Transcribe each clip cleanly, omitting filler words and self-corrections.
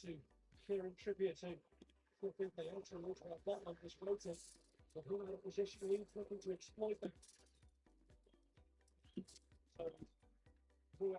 to share in trivia to the ultra water at bottom of this floating. So who in a position he's looking to exploit them. So who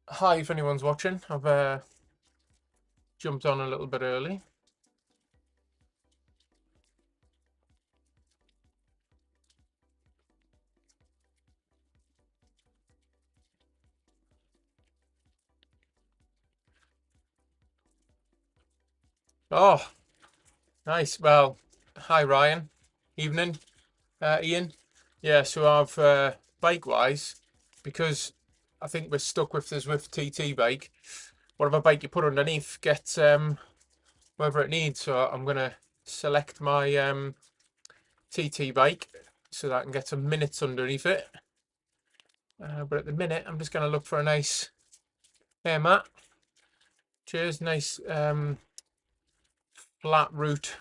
Hi, if anyone's watching. I've jumped on a little bit early. Oh, nice. Well, hi Ryan. Evening, Ian. Yeah, so I've bike-wise, because I think we're stuck with the Zwift TT bike. Whatever bike you put underneath gets whatever it needs. So I'm gonna select my TT bike so that I can get some minutes underneath it. But at the minute, I'm just gonna look for a nice air mat. Cheers, nice flat route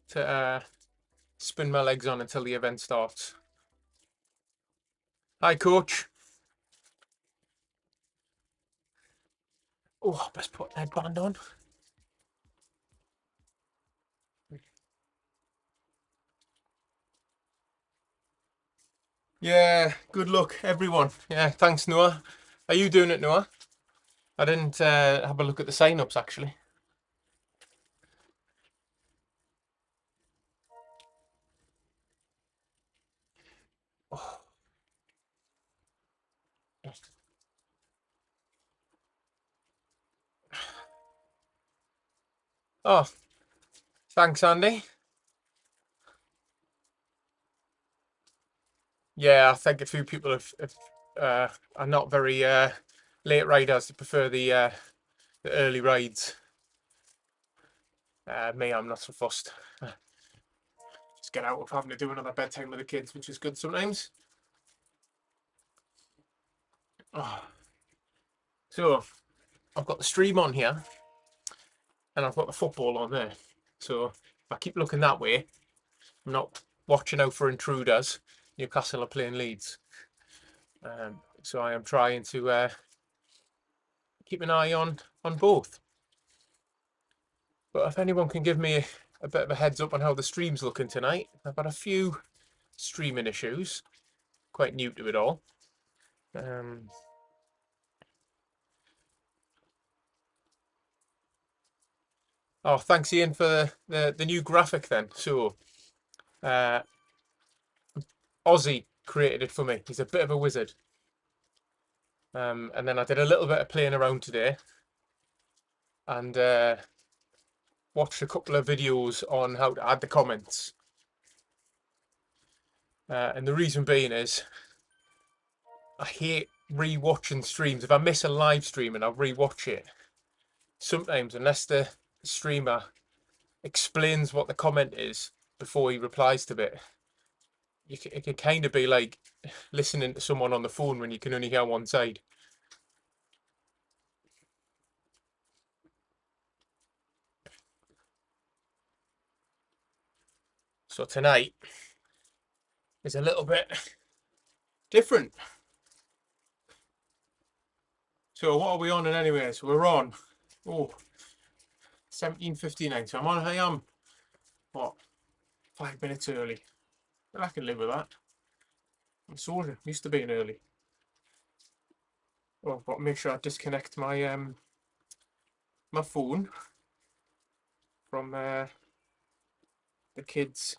to spin my legs on until the event starts. Hi, coach. Oh, best put a headband on. Yeah, good luck, everyone. Yeah, thanks, Noah. Are you doing it, Noah? I didn't have a look at the sign-ups, actually. Oh. Oh, thanks, Andy. Yeah, I think a few people are not very late riders. They prefer the early rides. Me, I'm not so fussed. Just get out of having to do another bedtime with the kids, which is good sometimes. Oh. So, I've got the stream on here, and I've got the football on there. So, if I keep looking that way, I'm not watching out for intruders. Newcastle are playing Leeds. So I am trying to keep an eye on both. But if anyone can give me a bit of a heads up on how the stream's looking tonight, I've got a few streaming issues. Quite new to it all. Oh, thanks Ian for the new graphic then. So Ozzy created it for me. He's a bit of a wizard. And then I did a little bit of playing around today and watched a couple of videos on how to add the comments. And the reason being is I hate re-watching streams. If I miss a live stream and I re-watch it, sometimes unless the streamer explains what the comment is before he replies to it, it can kind of be like listening to someone on the phone when you can only hear one side. So tonight is a little bit different. So what are we on in anyways? We're on 17:59. So I am what, 5 minutes early. I can live with that. I'm so used to being early. Oh, I've got to make sure I disconnect my my phone from the kids'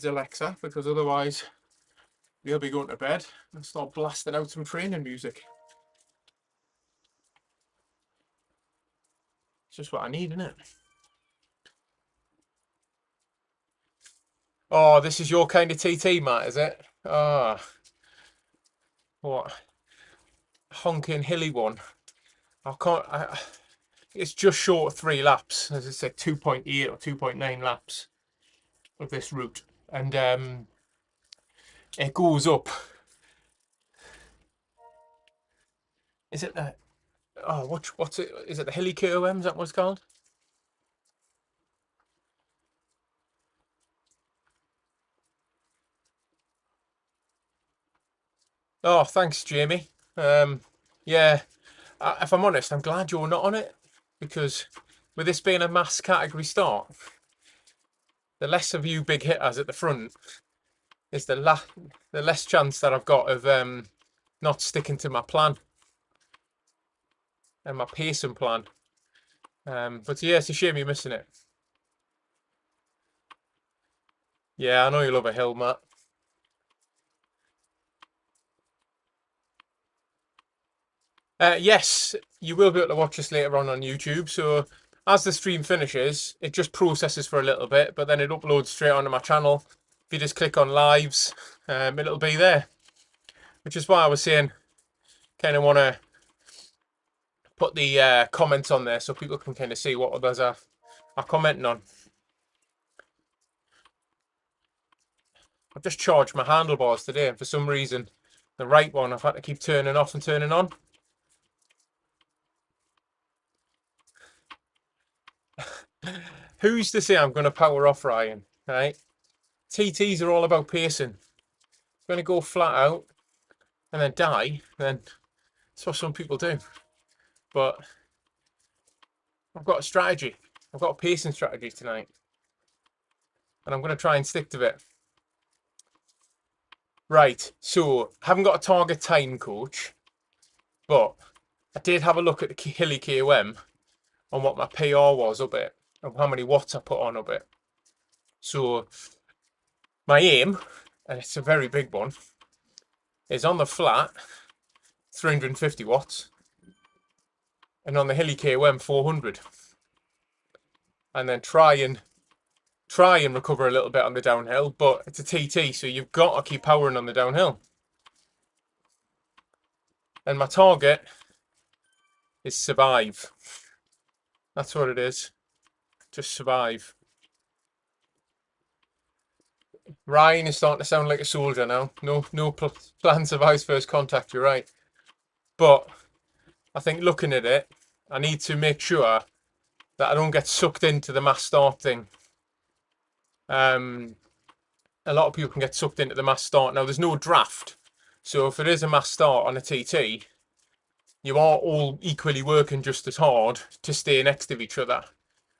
Alexa, because otherwise he'll be going to bed and start blasting out some training music. It's just what I need, isn't it? Oh, this is your kind of TT, Matt, is it? Ah, what? Honking Hilly one. I can't. It's just short of 3 laps. As I said, 2.8 or 2.9 laps of this route, and it goes up. Is it the? Oh, what's it? Is it the Hilly KOM? Is that what it's called? Oh, thanks, Jamie. Yeah, if I'm honest, I'm glad you're not on it, because with this being a mass category start, the less of you big hitters at the front is the less chance that I've got of not sticking to my plan and my pacing plan. But yeah, it's a shame you're missing it. Yeah, I know you love a hill, Matt. Yes, you will be able to watch this later on YouTube. So as the stream finishes, it just processes for a little bit, but then it uploads straight onto my channel. If you just click on lives, it'll be there. Which is why I was saying, kind of want to put the comments on there so people can kind of see what others are commenting on. I've just charged my handlebars today, and for some reason, the right one I've had to keep turning off and turning on. Who's to say I'm going to power off, Ryan? Right? TTs are all about pacing. I'm going to go flat out and then die, then that's what some people do. But I've got a strategy. I've got a pacing strategy tonight, and I'm going to try and stick to it. Right, so I haven't got a target time coach, but I did have a look at the Hilly KOM on what my PR was up it and how many watts I put on up it. So my aim, and it's a very big one, is on the flat 350 watts and on the Hilly KOM 400, and then try and recover a little bit on the downhill. But it's a TT, so you've got to keep powering on the downhill. And my target is survive. That's what it is. Just survive. Ryan is starting to sound like a soldier now. No plan survives first contact. You're right. But I think looking at it, I need to make sure that I don't get sucked into the mass start thing. A lot of people can get sucked into the mass start. Now, there's no draft. So if it is a mass start on a TT, you are all equally working just as hard to stay next to each other,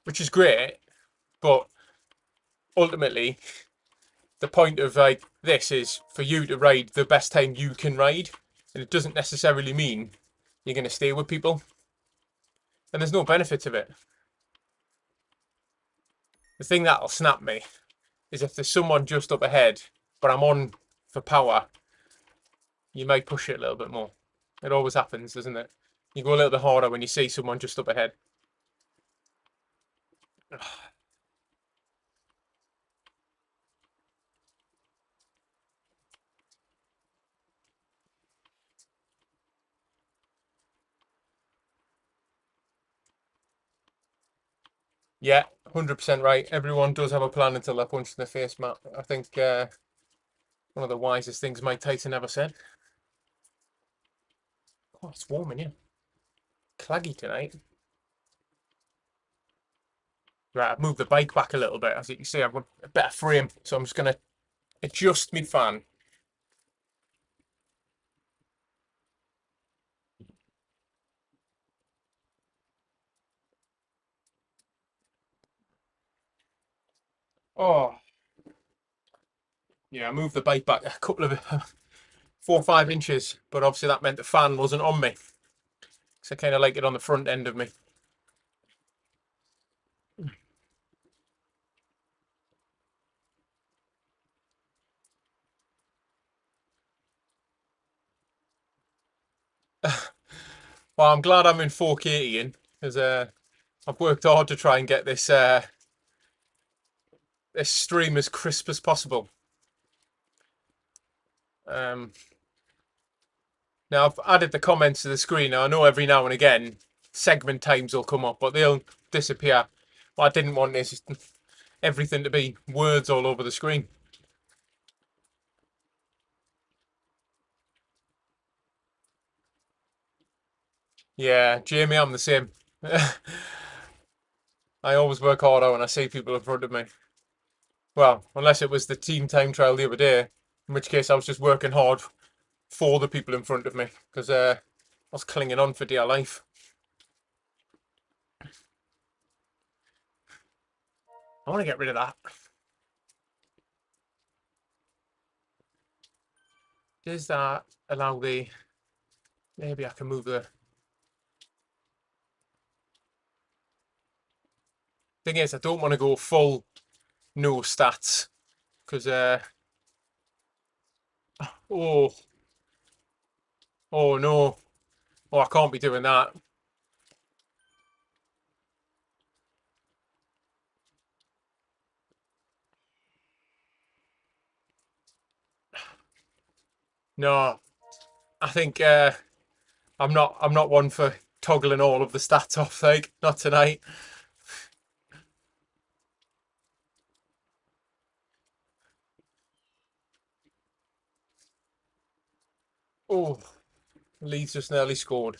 which is great. But ultimately, the point of like this is for you to ride the best time you can ride. And it doesn't necessarily mean you're going to stay with people. And there's no benefit of it. The thing that'll snap me is if there's someone just up ahead, but I'm on for power, you might push it a little bit more. It always happens, doesn't it? You go a little bit harder when you see someone just up ahead. Yeah, 100% right. Everyone does have a plan until they're punched in the face, Matt. I think one of the wisest things Mike Tyson ever said. Oh, it's warm in here. Claggy tonight. Right, I've moved the bike back a little bit. As you can see, I've got a better frame, so I'm just going to adjust my fan. Oh, yeah, I moved the bike back a couple of 4 or 5 inches, but obviously that meant the fan wasn't on me. So I kind of like it on the front end of me. Well, I'm glad I'm in 4K, Ian, because I've worked hard to try and get this this stream as crisp as possible. Now I've added the comments to the screen. Now I know every now and again segment times will come up, but they'll disappear. What I didn't want is everything to be words all over the screen. Yeah, Jamie, I'm the same. I always work harder when I see people in front of me. Well, unless it was the team time trial the other day, in which case I was just working hard for the people in front of me because I was clinging on for dear life. I want to get rid of that. Does that allow the... Maybe I can move the... Thing is, I don't want to go full no stats because oh no, I can't be doing that. No, I think I'm not one for toggling all of the stats off. Like, not tonight. Oh, Leeds just nearly scored.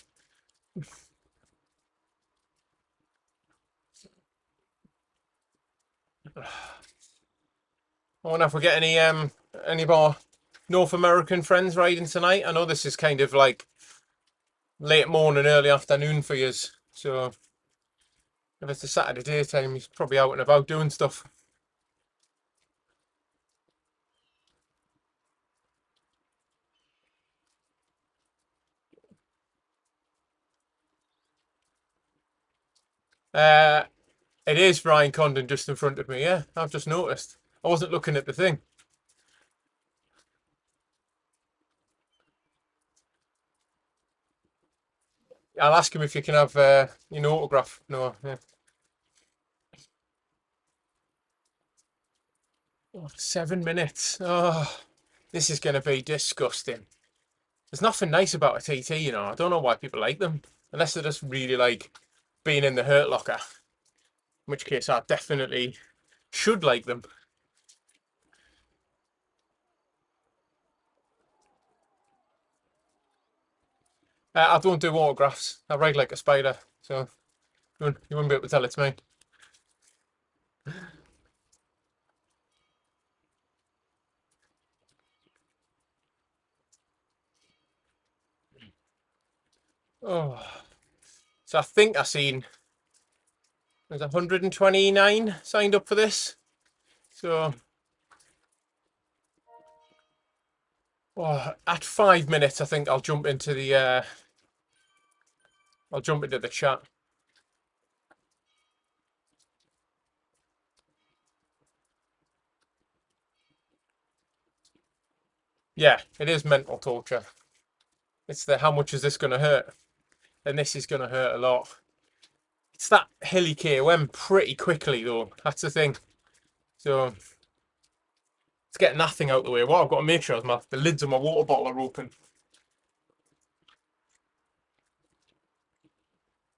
I wonder if we get any of our North American friends riding tonight. I know this is kind of like late morning, early afternoon for you, so if it's a Saturday daytime, he's probably out and about doing stuff. It is Ryan Condon just in front of me. Yeah, I've just noticed. I wasn't looking at the thing. I'll ask him if you can have autograph. No, yeah. Oh, 7 minutes. Oh, this is going to be disgusting. There's nothing nice about a TT, you know. I don't know why people like them, unless they just really like being in the hurt locker. In which case, I definitely should like them. I don't do autographs. I ride like a spider, so you wouldn't be able to tell it's me. Oh, so I think I seen there's 129 signed up for this. So at 5 minutes, I think I'll jump into the chat. Yeah, it is mental torture. It's the how much is this going to hurt? And this is going to hurt a lot. It's that Hilly KOM pretty quickly though. That's the thing. So it's getting that thing out of the way. What I've got to make sure is the lids of my water bottle are open.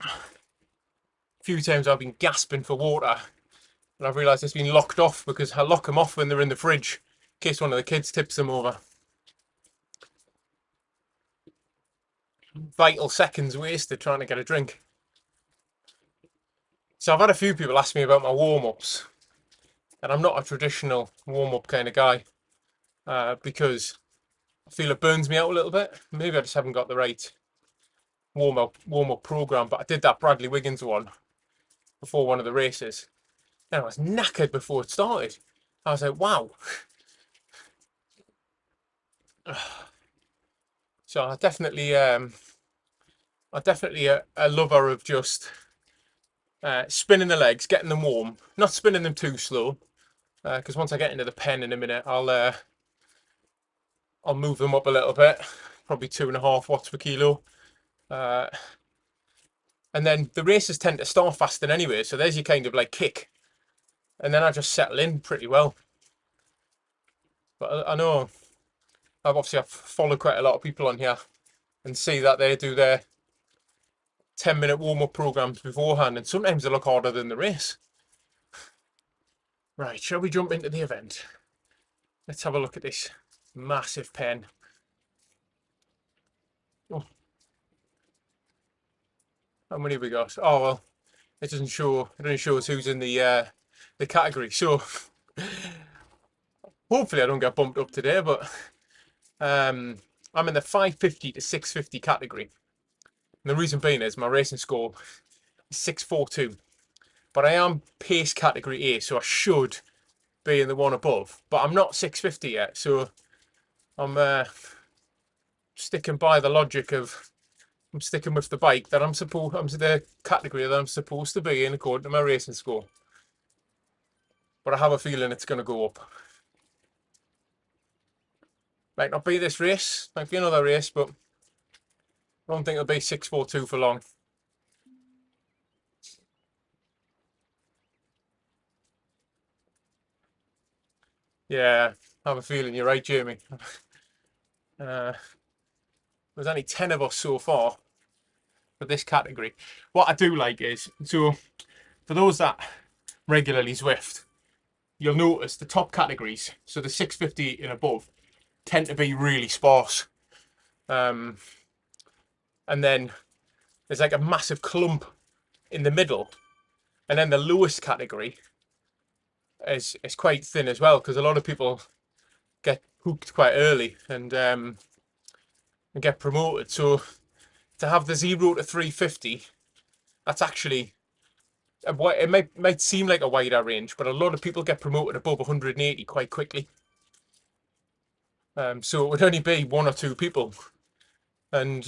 A few times I've been gasping for water and I've realised it's been locked off because I lock them off when they're in the fridge in case one of the kids tips them over. Vital seconds wasted trying to get a drink. So I've had a few people ask me about my warm-ups, and I'm not a traditional warm-up kind of guy because I feel it burns me out a little bit. Maybe I just haven't got the right warm-up program, but I did that Bradley Wiggins one before one of the races, and I was knackered before it started. I was like, wow. So I definitely a lover of just spinning the legs, getting them warm, not spinning them too slow, because once I get into the pen in a minute, I'll move them up a little bit, probably 2.5 watts per kilo, And then the races tend to start fasting anyway, so there's your kind of like kick. And then I just settle in pretty well. But I know I've followed quite a lot of people on here and see that they do their 10-minute warm-up programs beforehand, and sometimes they look harder than the race. Right, shall we jump into the event? Let's have a look at this massive pen. Oh, how many have we got? Oh well, it doesn't show. It only shows who's in the category. So hopefully I don't get bumped up today. But I'm in the 550 to 650 category. And the reason being is my racing score is 642. But I am pace category A, so I should be in the one above. But I'm not 650 yet, so I'm sticking by the logic of I'm sticking with the bike that I'm the category that I'm supposed to be in according to my racing score. But I have a feeling it's going to go up. Might not be this race, might be another race, but I don't think it'll be 642 for long. Yeah, I have a feeling you're right, Jamie. There's only 10 of us so far for this category. What I do like is, so for those that regularly Zwift, you'll notice the top categories, so the 650 and above, tend to be really sparse. And then there's like a massive clump in the middle. And then the lowest category is quite thin as well, because a lot of people get hooked quite early and get promoted. So to have the 0 to 350, that's actually, it might seem like a wider range, but a lot of people get promoted above 180 quite quickly. So it would only be 1 or 2 people, and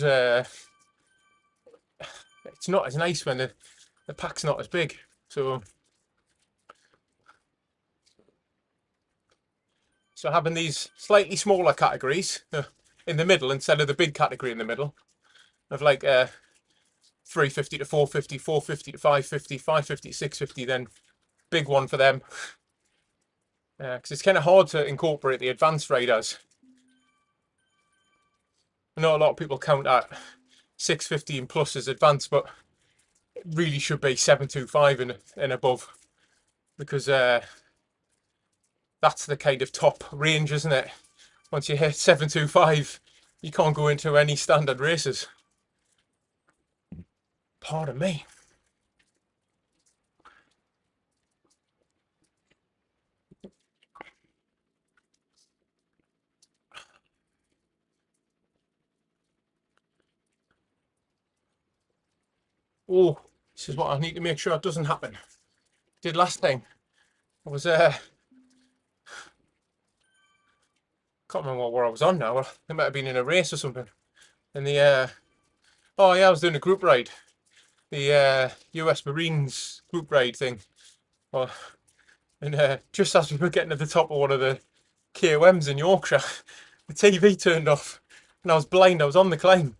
it's not as nice when the pack's not as big. So having these slightly smaller categories in the middle instead of the big category in the middle, of like 350 to 450, 450 to 550, 550 to 650, then big one for them. Because it's kind of hard to incorporate the advanced riders. I know a lot of people count at 650 and plus as advanced, but it really should be 725 and above, because that's the kind of top range, isn't it? Once you hit 725, you can't go into any standard races. Pardon me. Oh, this is what I need to make sure it doesn't happen. Did last time. I was can't remember where I was on now. It might have been in a race or something. In the oh yeah, I was doing a group ride. The US Marines group ride thing. Well, and just as we were getting to the top of one of the KOMs in Yorkshire, the TV turned off and I was blind. I was on the climb.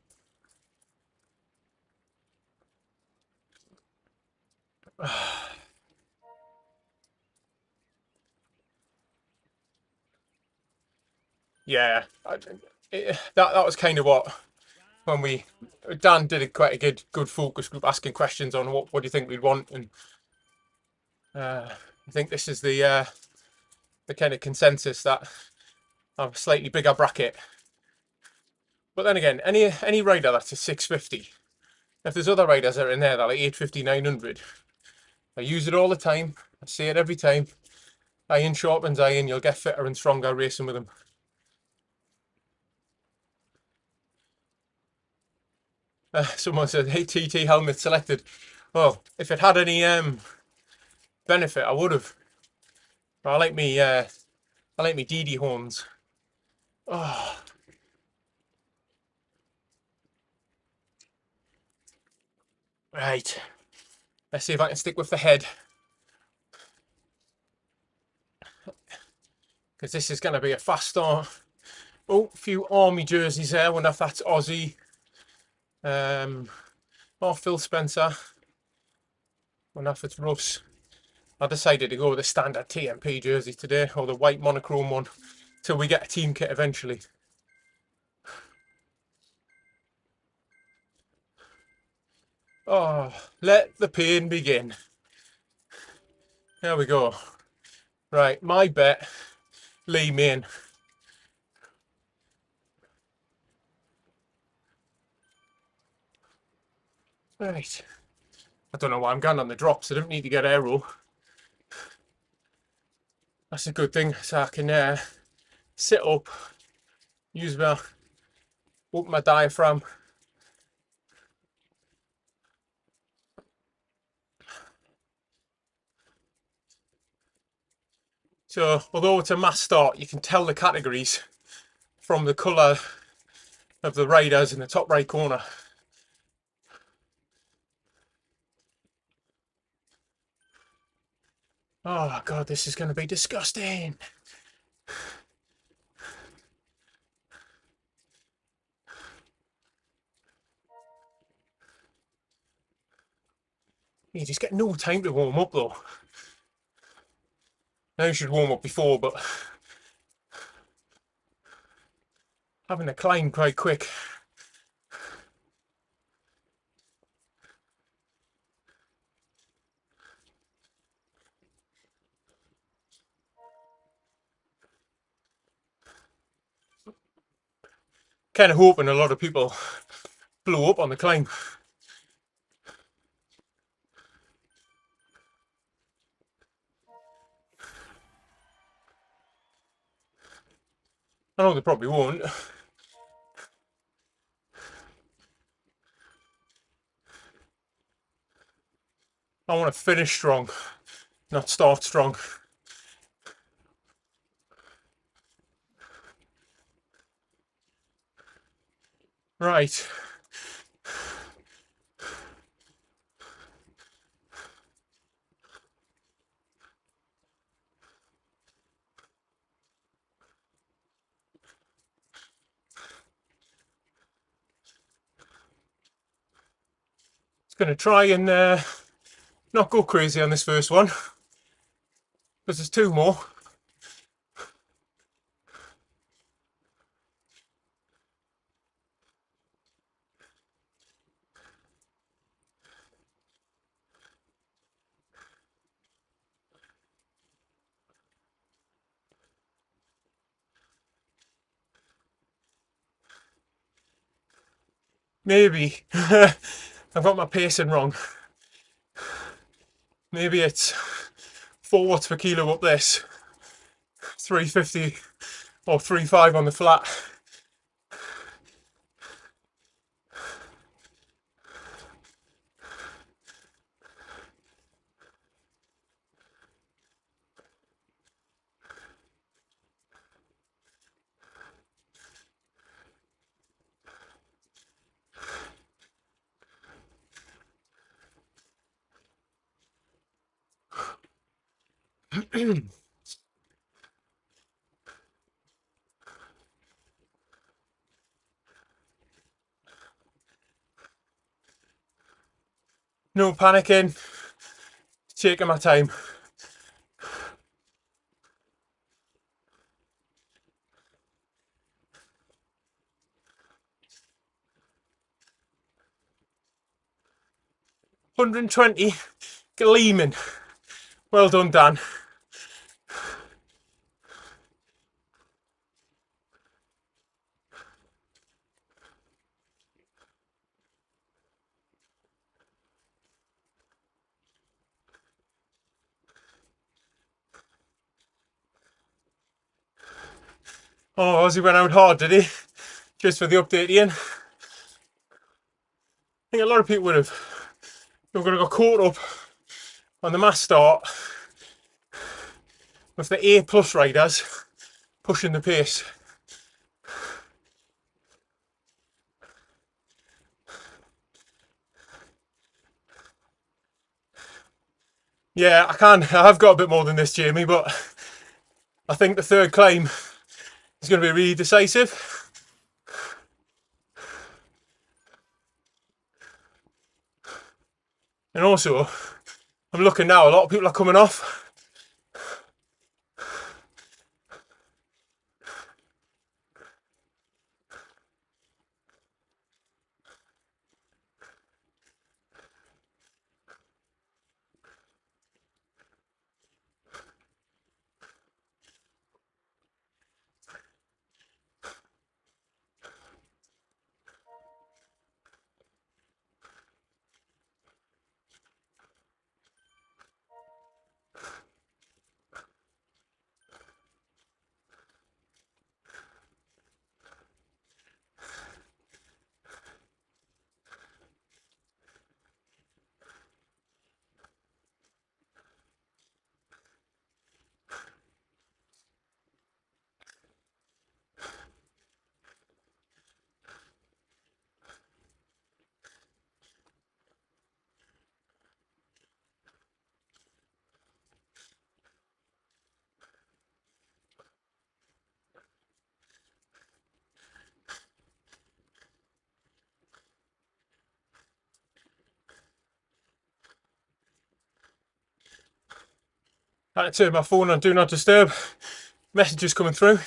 Yeah, that was kind of what, when Dan did quite a good focus group asking questions on what do you think we'd want, and I think this is the kind of consensus that I have a slightly bigger bracket. But then again, any rider that's a 650, if there's other riders that are in there that are like 850, 900, I use it all the time. I say it every time. Iron sharpens iron. You'll get fitter and stronger racing with them. Someone said, "Hey, TT helmet selected." Well, if it had any benefit, I would have. I like me DD horns. Oh. Right. Let's see if I can stick with the head. Because this is going to be a fast start. Oh, a few army jerseys there. I wonder if that's Aussie. or Phil Spencer on Afford's Roughs. I decided to go with the standard TMP jersey today, or the white monochrome one, till we get a team kit eventually. Oh, let the pain begin. There we go. Right, my bet, Lee Main. Right. I don't know why I'm going on the drops. I don't need to get aero. That's a good thing, so I can sit up, open my diaphragm. So, although it's a mass start, you can tell the categories from the colour of the riders in the top right corner. Oh God, this is going to be disgusting. You just get no time to warm up though. Now you should warm up before, but having to climb quite quick. Kind of hoping a lot of people blow up on the climb. I know they probably won't. I want to finish strong, not start strong. Right. Just going to try and not go crazy on this first one, because there's two more. Maybe I've got my pacing wrong. Maybe it's 4 watts per kilo up this, 350 or 3.5 on the flat. No panicking, taking my time. $120 gleaming. Well done, Dan. Oh, Ozzy went out hard, did he? Just for the update, Ian. I think a lot of people would have. They were going to go caught up on the mass start with the A plus riders pushing the pace. Yeah, I have got a bit more than this, Jamie, but I think the third climb is going to be really decisive. And also, I'm looking now, a lot of people are coming off. I had to turn my phone on do not disturb. Messages coming through.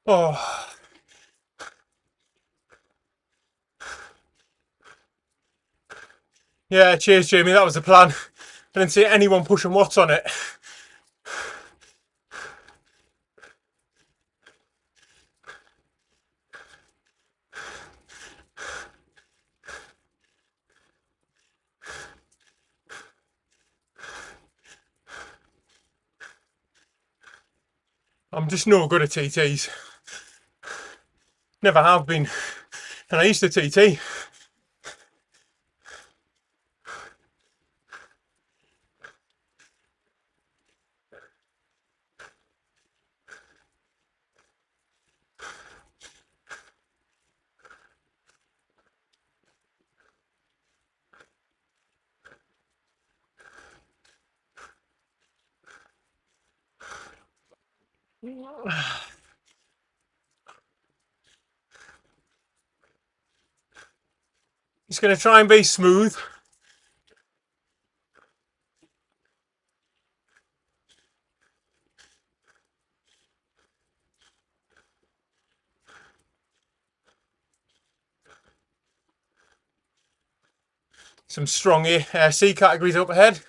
Oh, yeah, cheers, Jamie. That was the plan. I didn't see anyone pushing watts on it. I'm just no good at TTs. Never have been. And I used to TT. Just going to try and be smooth. Some strong C categories up ahead.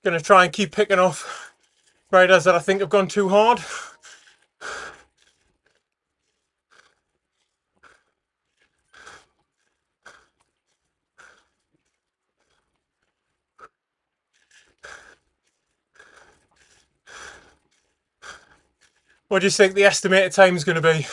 Going to try and keep picking off riders that I think have gone too hard. What do you think the estimated time is going to be?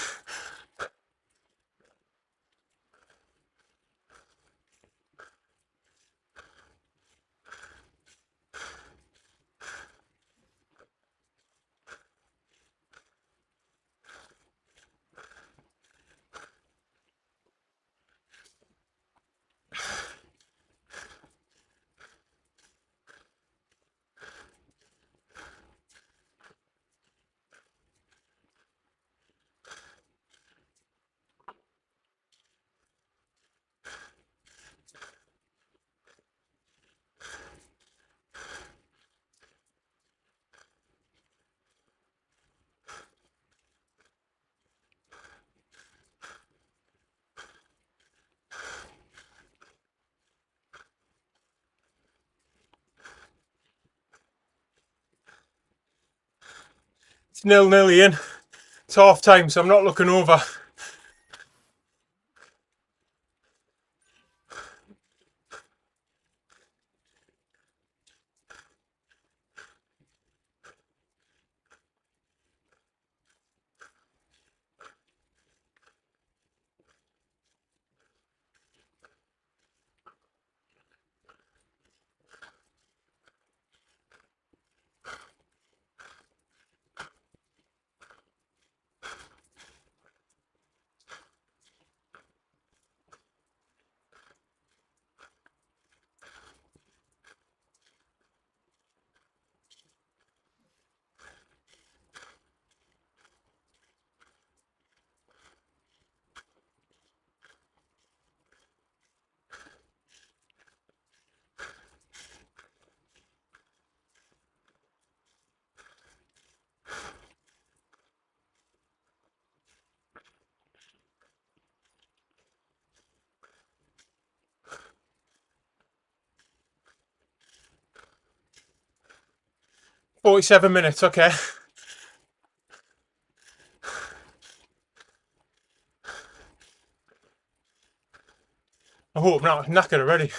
It's 0-0, Ian. It's half time, so I'm not looking over. $47, okay. I hope not. I'm knackered already.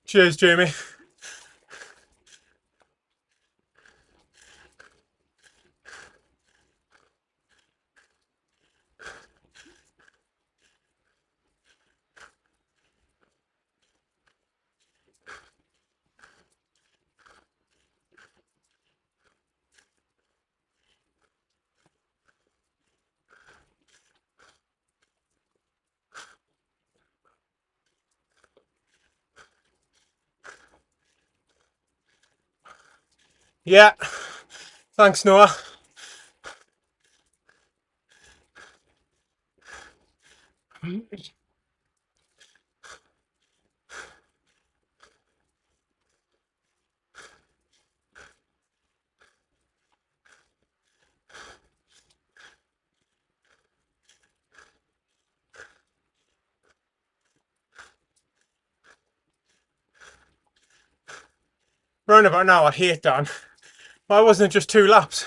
Cheers, Jamie. Yeah. Thanks, Noah. Round about now, I hate that. Why wasn't it just 2 laps?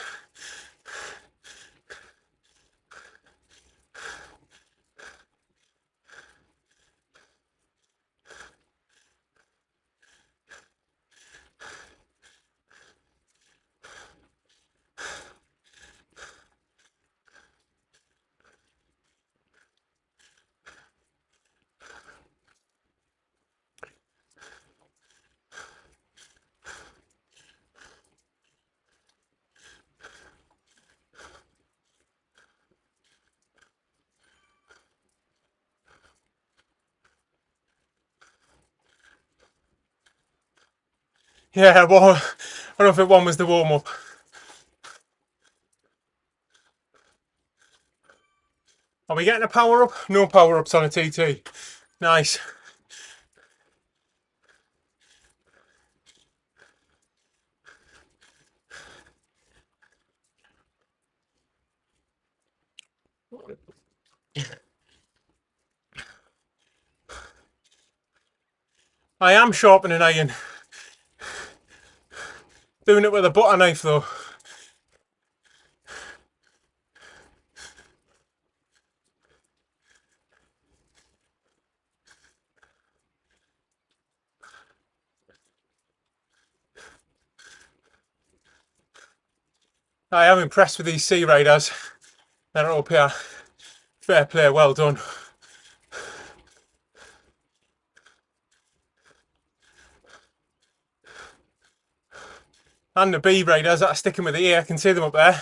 Yeah, well, I don't think one was the warm-up. Are we getting a power-up? No power-ups on a TT. Nice. I am sharpening iron. Doing it with a butter knife though. I am impressed with these sea riders. They're up here. Fair play, well done. And the B riders that are sticking with the ear, I can see them up there.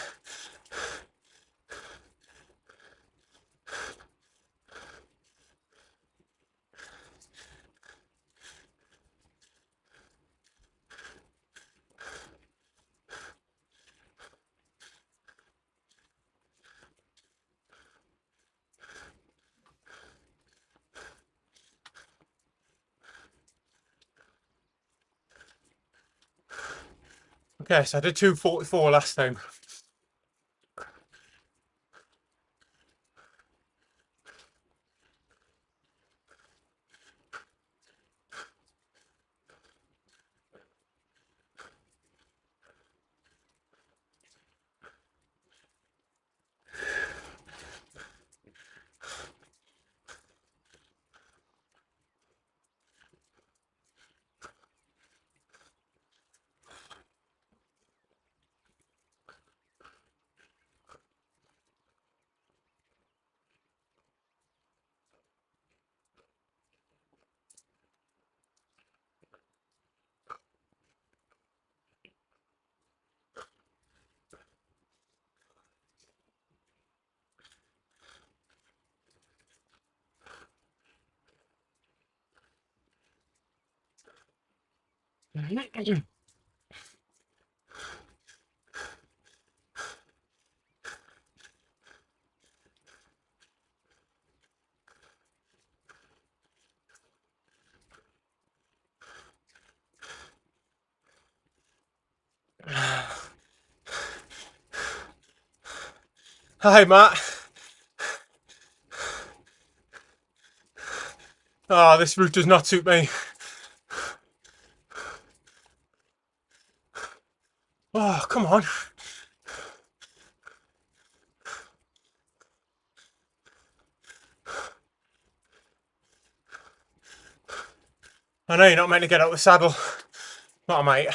Okay, so I did 2:44 last time. Hi, Matt. Oh, this route does not suit me. Oh, come on. I know you're not meant to get out of the saddle. Not a mate.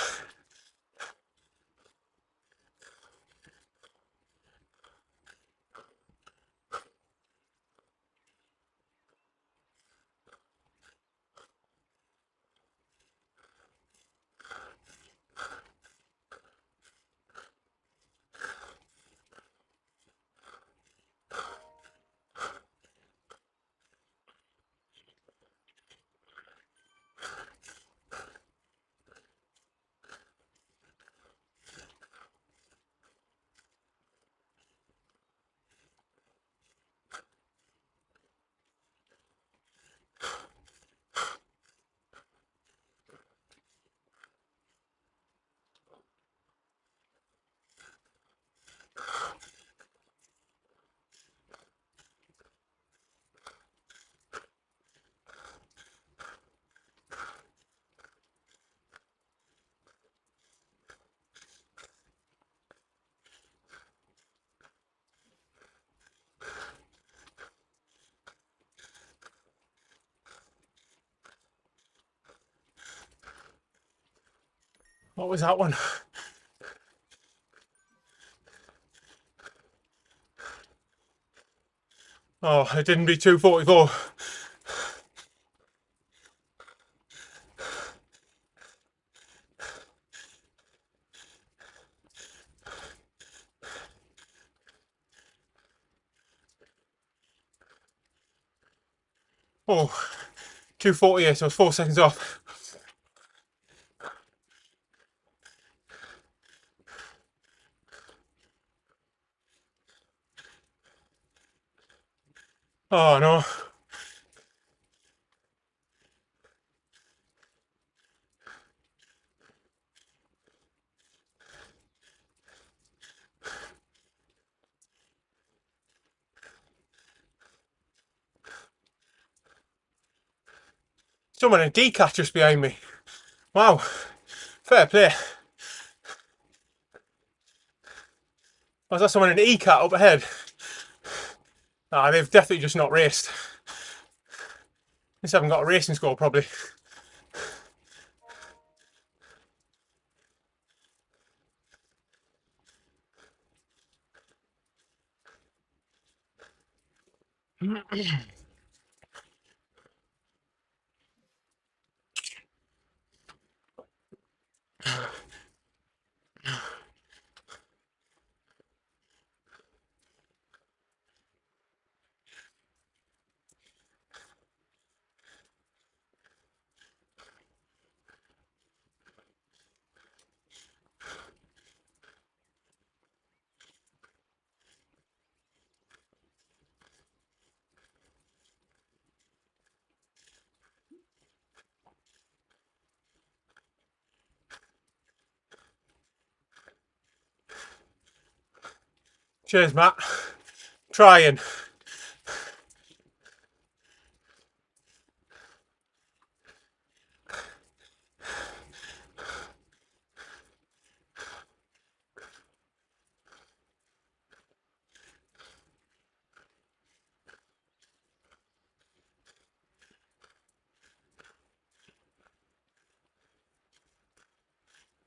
What was that one? Oh, it didn't be 2:44. Oh, 2:48, so I was 4 seconds off. Oh no. Someone in a decat just behind me. Wow, fair play. Was that someone in an E-cat up ahead? Ah, they've definitely just not raced. Just haven't got a racing score probably. Cheers, Matt. Trying.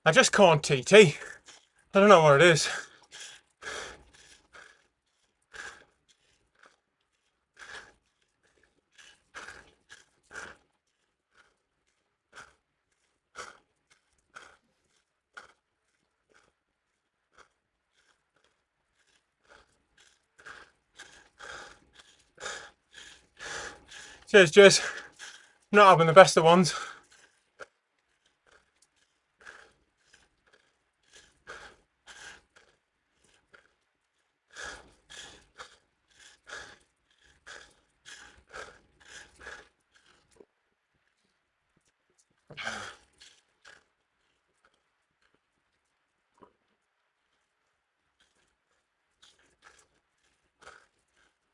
I just can't TT. I don't know what it is. Cheers, cheers. Not having the best of ones.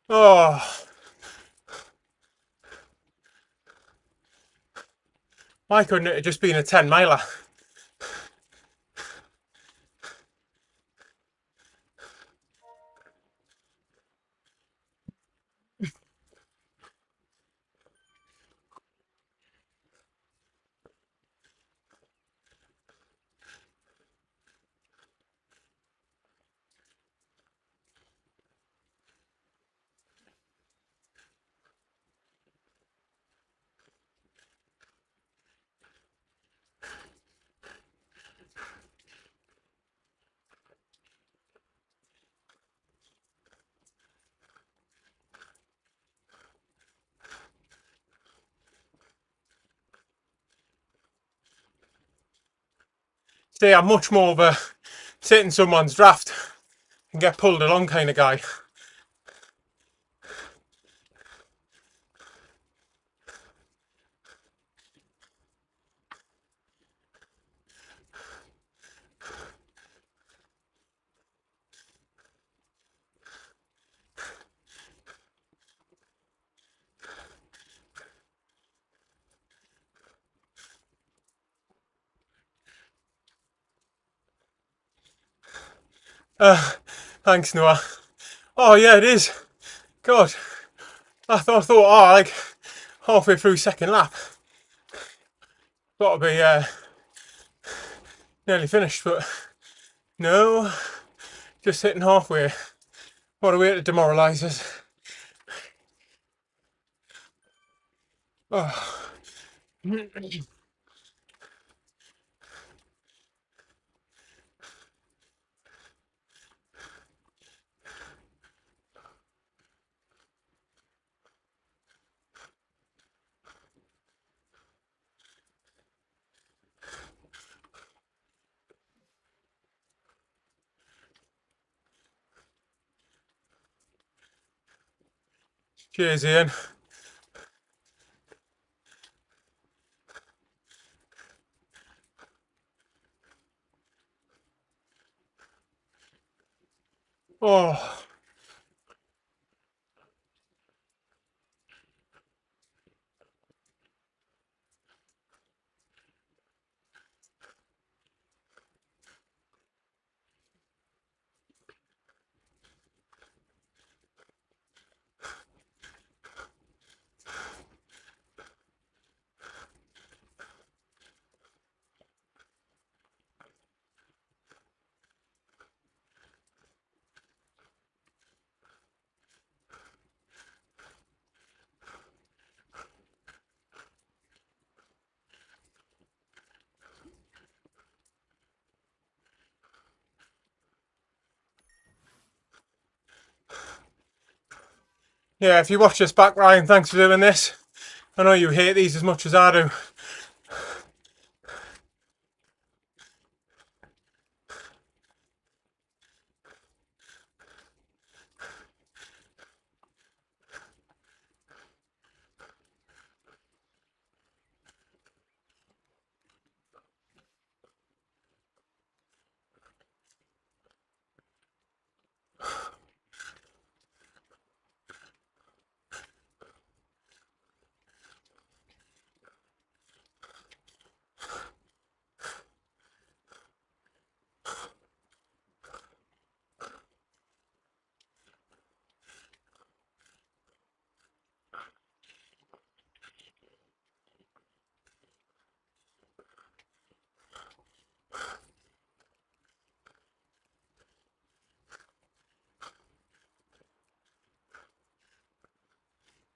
Oh, why couldn't it have just been a 10 miler? See, I'm much more of a sit in someone's draft and get pulled along kind of guy. Thanks, Noah. Oh yeah, it is. God, I thought, oh, like halfway through second lap, got to be nearly finished, but no, just hitting halfway. What a way to demoralise us. Oh. Cheers, Ian. Oh, Yeah, if you watch this back, Ryan, thanks for doing this. I know you hate these as much as I do.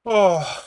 Oh,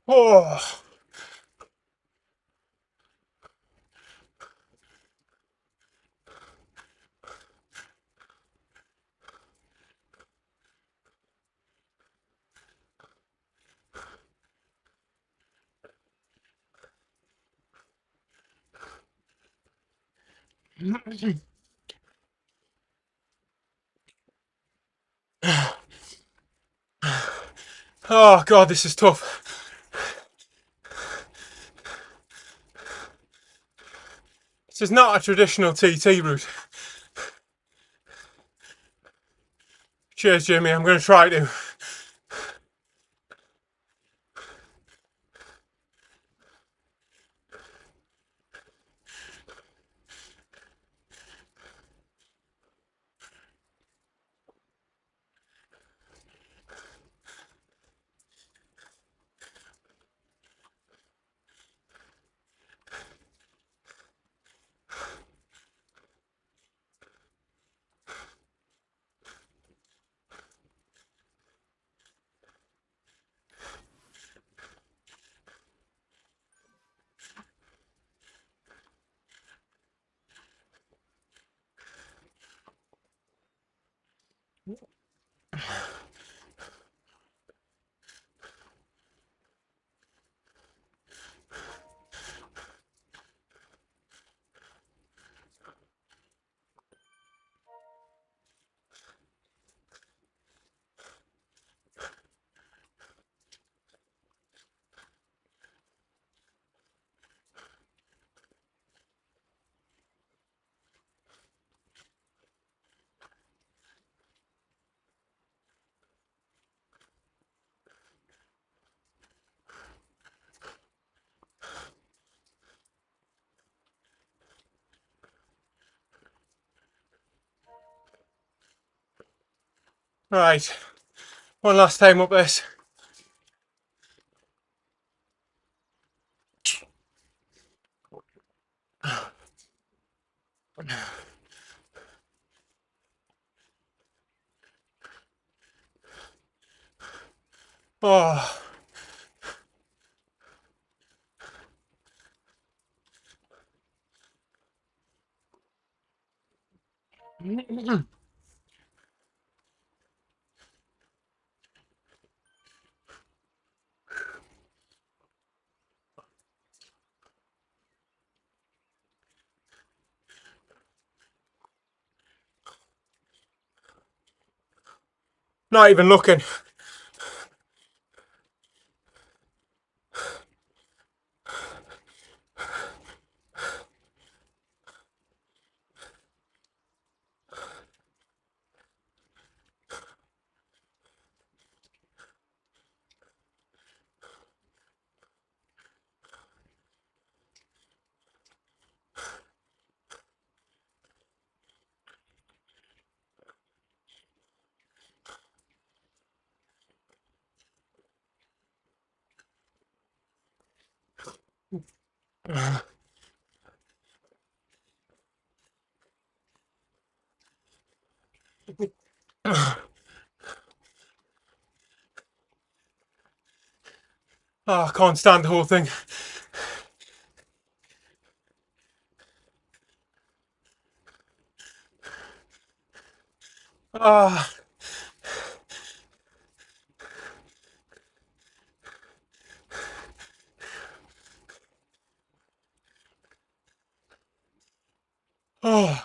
oh. Oh God, this is tough. This is not a traditional TT route. Cheers, Jimmy. I'm going to try to. Right, one last time up this. Oh. Not even looking. Oh, I can't stand the whole thing. Ah. Oh.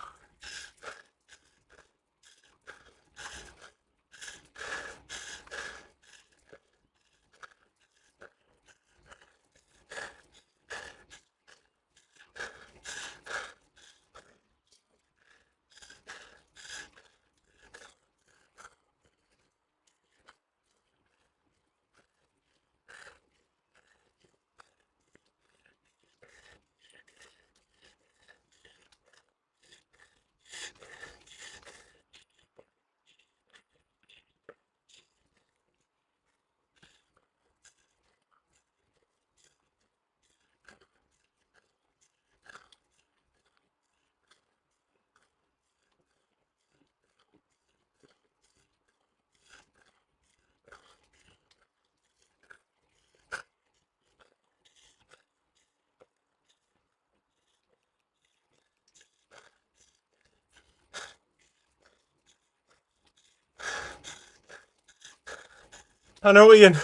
I know, Ian.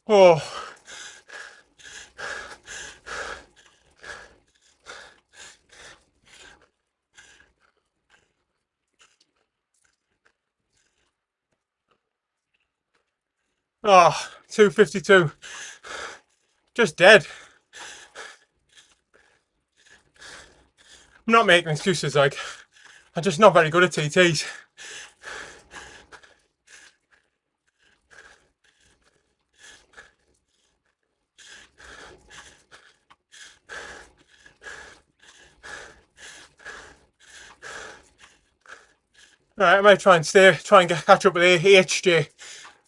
Oh. Oh, 252. Just dead. I'm not making excuses, like, I'm just not very good at TTs. Right, I might try and catch up with HJ,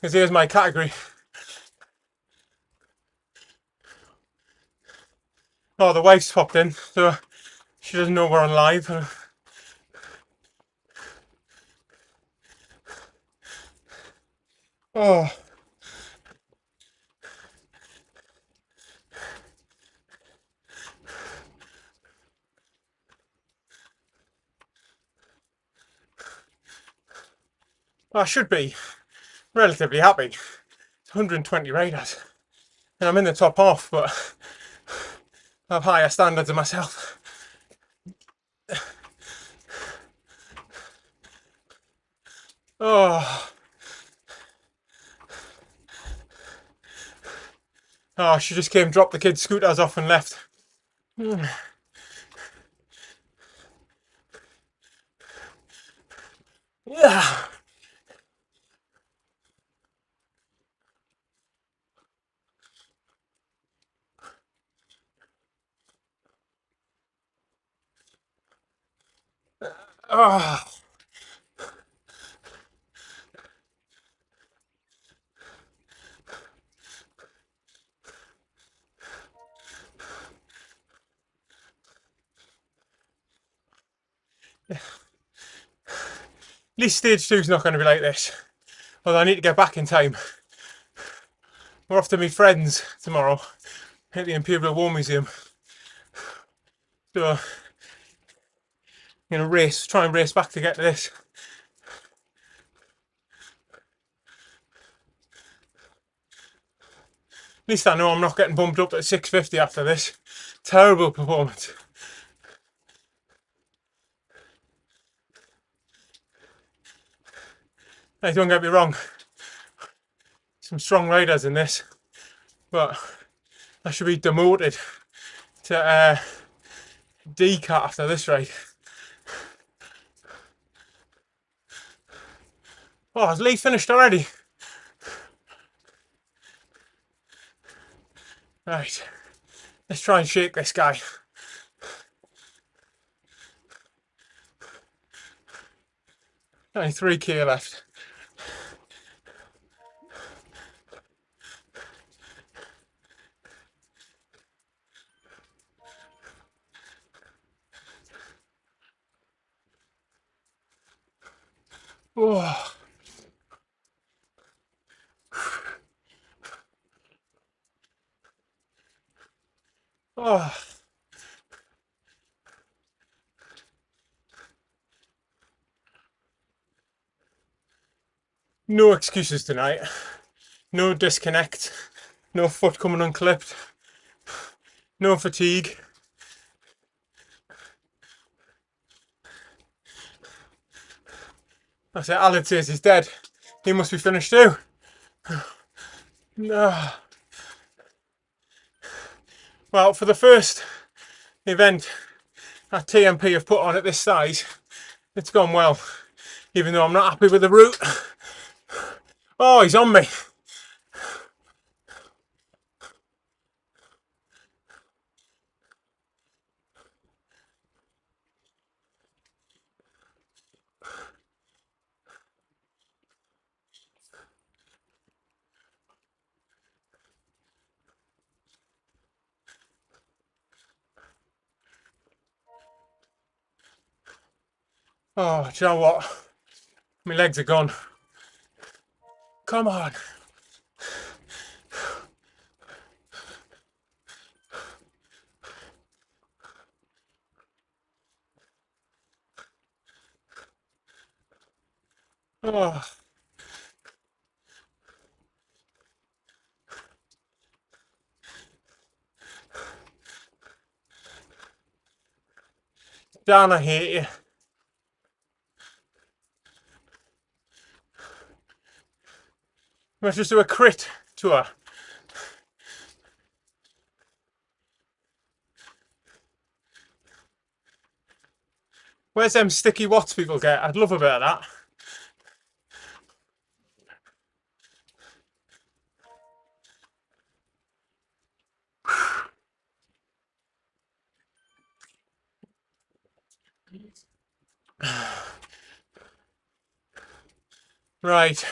because here's my category. Oh, the wife's popped in, so she doesn't know we're on live. Oh. I should be relatively happy. It's 120 radars, and I'm in the top half, but I have higher standards of myself. Oh. Oh, she just came, dropped the kids' scooters off and left. Yeah. Oh. At least stage 2 is not going to be like this. Although I need to get back in time. We're off to meet friends tomorrow at the Imperial War Museum. So I'm going to try and race back to get to this. At least I know I'm not getting bumped up at 650 after this. Terrible performance. Hey, don't get me wrong. Some strong riders in this. But I should be demoted to D-cat after this ride. Oh, has Lee finished already? Right. Let's try and shake this guy. Only 3k left. Oh. Oh. No excuses tonight. No disconnect. No foot coming unclipped. No fatigue. That's it. Alan says he's dead. He must be finished too. No. Well, for the first event that TMP have put on at this size, it's gone well. Even though I'm not happy with the route. Oh, he's on me. Oh, do you know what? My legs are gone. Come on. Oh. Dan, I hate you. Let's just do a crit tour. Where's them sticky watts people get? I'd love a bit of that. Right.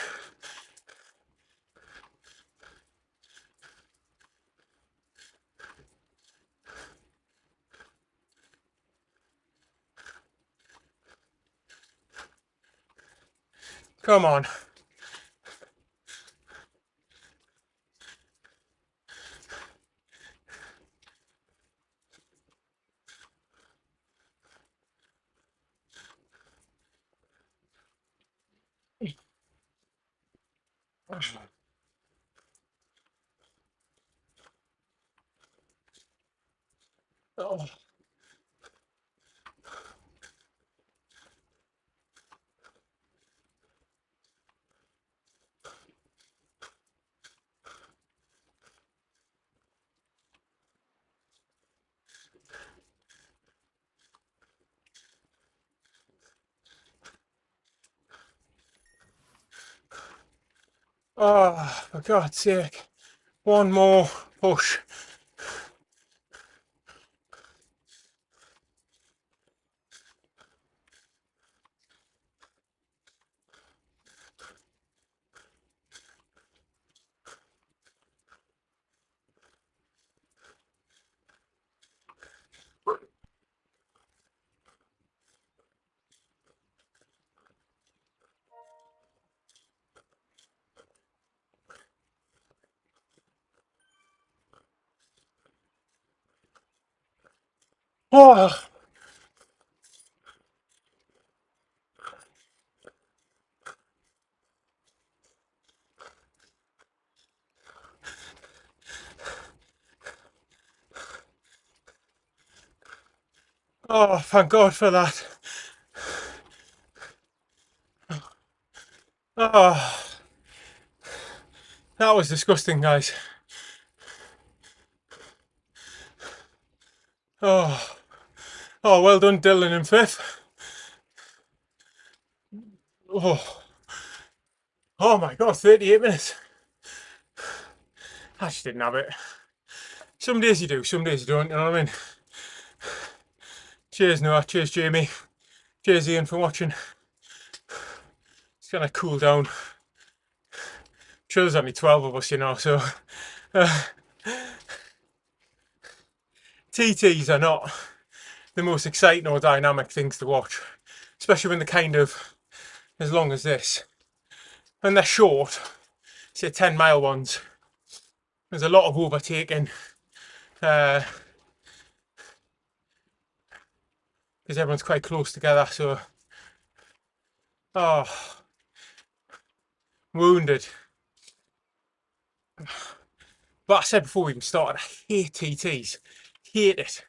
Come on. Oh. Oh, for God's sake. One more push. Oh, oh, thank God for that. Oh, that was disgusting, guys. Oh, oh, well done, Dylan in fifth. Oh, oh my God, 38 minutes. I just didn't have it. Some days you do, some days you don't, you know what I mean? Cheers, Noah. Cheers, Jamie. Cheers, Ian, for watching. It's gonna cool down. I'm sure there's only 12 of us, you know, so TTs are not the most exciting or dynamic things to watch, especially when they're kind of as long as this. When they're short, say 10-mile ones, there's a lot of overtaking because everyone's quite close together. So, oh, wounded. But I said before we even started, I hate TTs. Hate it.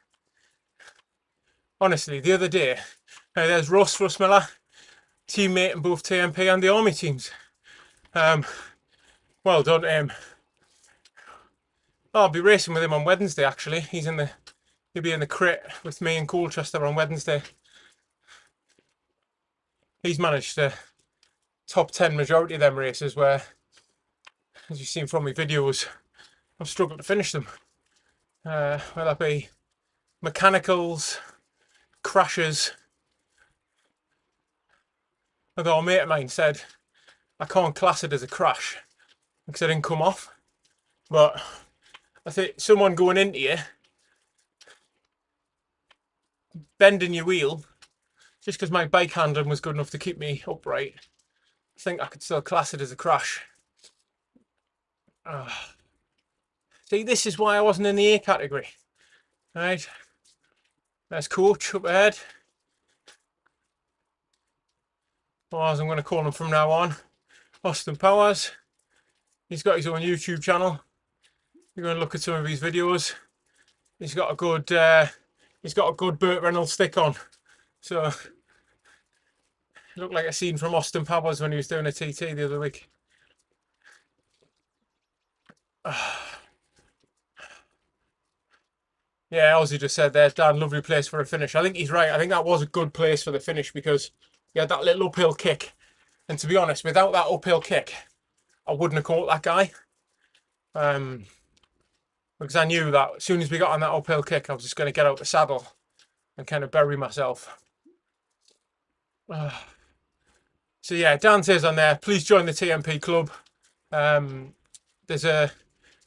Honestly, the other day, there's Russ Miller, teammate in both TMP and the Army teams. Well done to him. I'll be racing with him on Wednesday. Actually, he'll be in the crit with me in Colchester on Wednesday. He's managed to top 10 majority of them races where, as you've seen from my videos, I've struggled to finish them. Whether that be mechanicals, crashes. Although a mate of mine said I can't class it as a crash because I didn't come off. But I think someone going into you, bending your wheel, just because my bike handling was good enough to keep me upright, I think I could still class it as a crash. See, this is why I wasn't in the A category. Right, there's Coach up ahead. Or as I'm going to call him from now on, Austin Powers. He's got his own YouTube channel. You're going to look at some of his videos. He's got a good Burt Reynolds stick on. So it looked like a scene from Austin Powers when he was doing a TT the other week. Yeah, Ozzy just said there, Dan, lovely place for a finish. I think he's right. I think that was a good place for the finish because he had that little uphill kick. And to be honest, without that uphill kick, I wouldn't have caught that guy. Because I knew that as soon as we got on that uphill kick, I was just going to get out the saddle and kind of bury myself. So yeah, Dan says on there, please join the TMP club.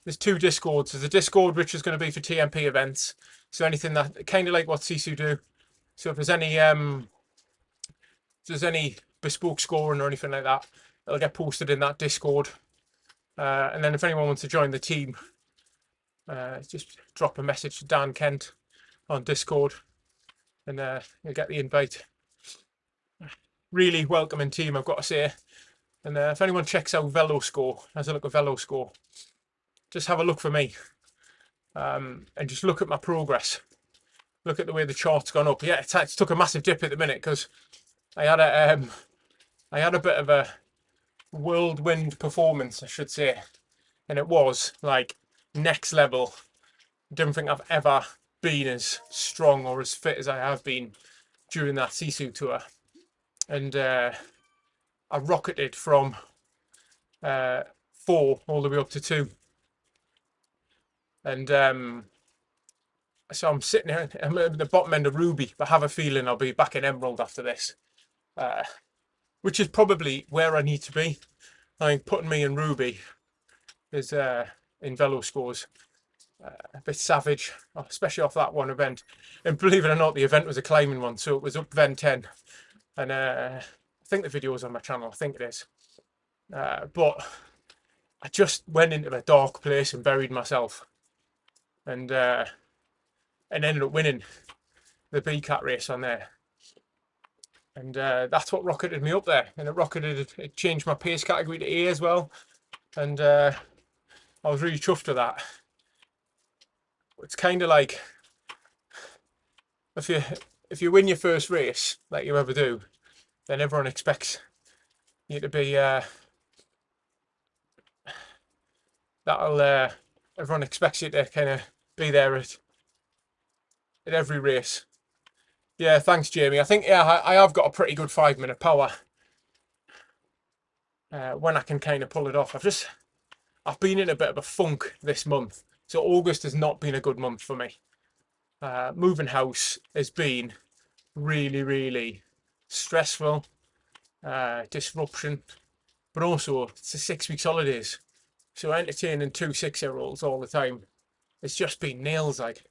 There's two Discords. There's a Discord which is going to be for TMP events. So anything that kind of like what Sisu do. So if there's any bespoke scoring or anything like that, it'll get posted in that Discord. And then if anyone wants to join the team, just drop a message to Dan Kent on Discord, and you'll get the invite. Really welcoming team, I've got to say. And if anyone checks out VeloScore, has a look at VeloScore, just have a look for me, and just look at my progress. Look at the way the chart's gone up. Yeah, it took a massive dip at the minute because I had a bit of a whirlwind performance, I should say, and it was like next level. I don't think I've ever been as strong or as fit as I have been during that Sisu tour, and I rocketed from 4 all the way up to 2. And so I'm sitting here, I'm at the bottom end of Ruby, but I have a feeling I'll be back in Emerald after this, which is probably where I need to be. I think putting me in Ruby is in velo scores a bit savage, especially off that one event. And believe it or not, the event was a climbing one, so it was up Ven 10. And I think the video is on my channel, I think it is. But I just went into a dark place and buried myself. And ended up winning the B-Cat race on there. And that's what rocketed me up there. And it changed my pace category to A as well. And I was really chuffed with that. It's kind of like if you win your first race, like you ever do, then everyone expects you to be everyone expects you to kind of be there at every race. Yeah, thanks, Jamie. I think I have got a pretty good 5-minute power when I can kind of pull it off. I've been in a bit of a funk this month, so August has not been a good month for me. Moving house has been really, really stressful, disruption, but also it's the 6 weeks holidays, so entertaining 2 6-year-olds all the time. It's just been nails, like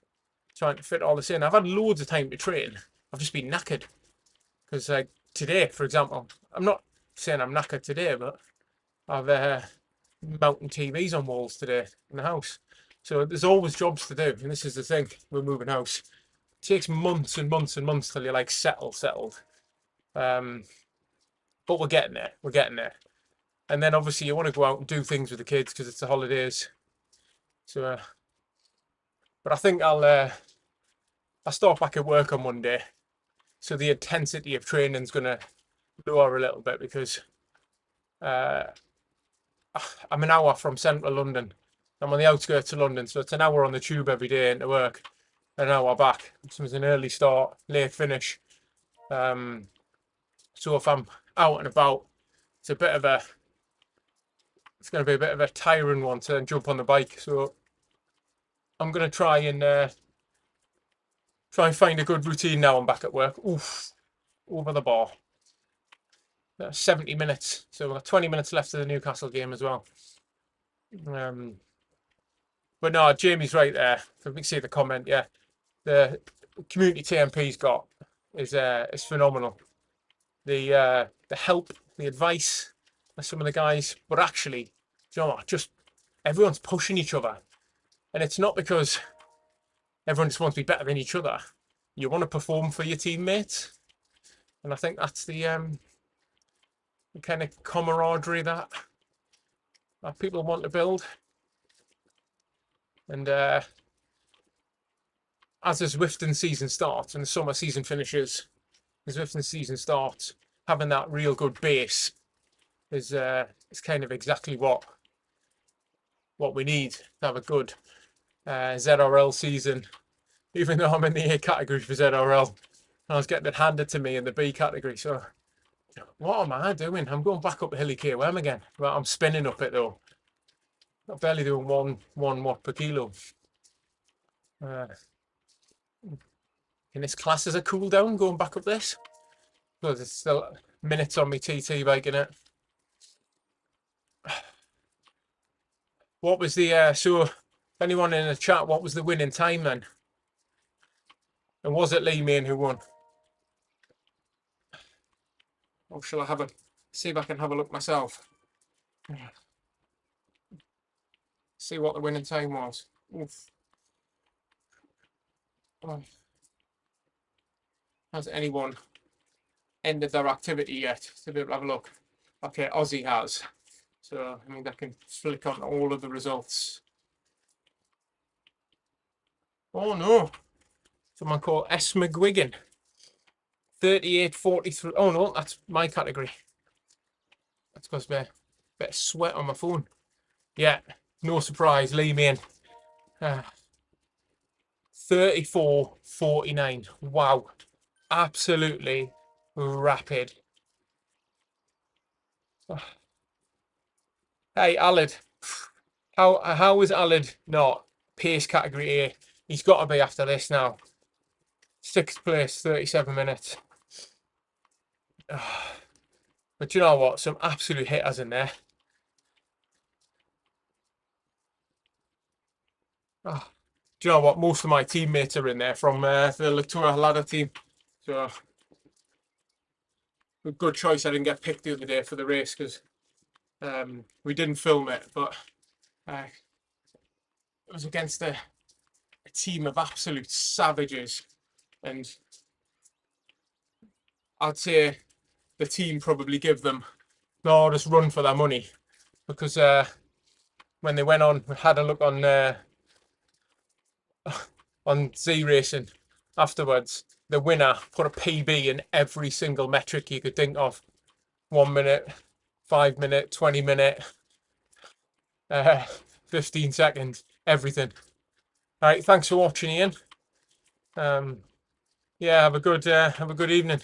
trying to fit all this in. I've had loads of time to train. I've just been knackered because like today, for example, I'm not saying I'm knackered today, but I've mounting TVs on walls today in the house. So there's always jobs to do, and this is the thing with moving house. It takes months and months and months till you're like settled. But we're getting there. We're getting there. And then obviously you want to go out and do things with the kids because it's the holidays. So, but I think I'll start back at work on Monday, so the intensity of training is going to lower a little bit because I'm an hour from central London. I'm on the outskirts of London, so it's an hour on the tube every day into work, an hour back. So it's an early start, late finish. So if I'm out and about, it's going to be a bit of a tiring one to jump on the bike. So I'm going to try and find a good routine now I'm back at work. Oof, over the bar. 70 minutes, so we've got 20 minutes left of the Newcastle game as well. But no, Jamie's right there. If we can see the comment, yeah, the community TMP's got is phenomenal. The help, the advice of some of the guys, but actually, you know what, just everyone's pushing each other, and it's not because everyone just wants to be better than each other. You want to perform for your teammates, and I think that's the kind of camaraderie that people want to build. And as the Zwift season starts and the summer season finishes, the Zwift season starts, having that real good base is kind of exactly what we need to have a good ZRL season. Even though I'm in the A category for ZRL, I was getting it handed to me in the B category. So what am I doing? I'm going back up Hilly KOM again. Well, I'm spinning up it though. I'm barely doing one watt per kilo. In this class as a cool down going back up this, because it's still minutes on me TT bike in it. What was the so anyone in the chat, what was the winning time then? And was it Lee Main who won? Or shall I see if I can have a look myself? See what the winning time was. Oof. Oh. Has anyone ended their activity yet to be able to have a look? Okay, Aussie has. So I mean, I can flick on all of the results. Oh no, someone called S. McGuigan. 38.43. Oh no, that's my category. That's because a bit of sweat on my phone. Yeah, no surprise, Lee Main. 34.49. Wow, absolutely rapid. Hey, Alid, How is Alid not pace category A? He's got to be after this now. 6th place, 37 minutes. But you know what? Some absolute hitters in there. Oh, do you know what? Most of my teammates are in there from the La Tour ladder team. So a good choice I didn't get picked the other day for the race because we didn't film it, but it was against a team of absolute savages, and I'd say the team probably give them the hardest run for their money because when they went on, we had a look on Z Racing afterwards. The winner put a PB in every single metric you could think of: 1 minute, 5 minute, 20 minute, 15 seconds, everything. All right, thanks for watching, Ian. Yeah, have a good evening.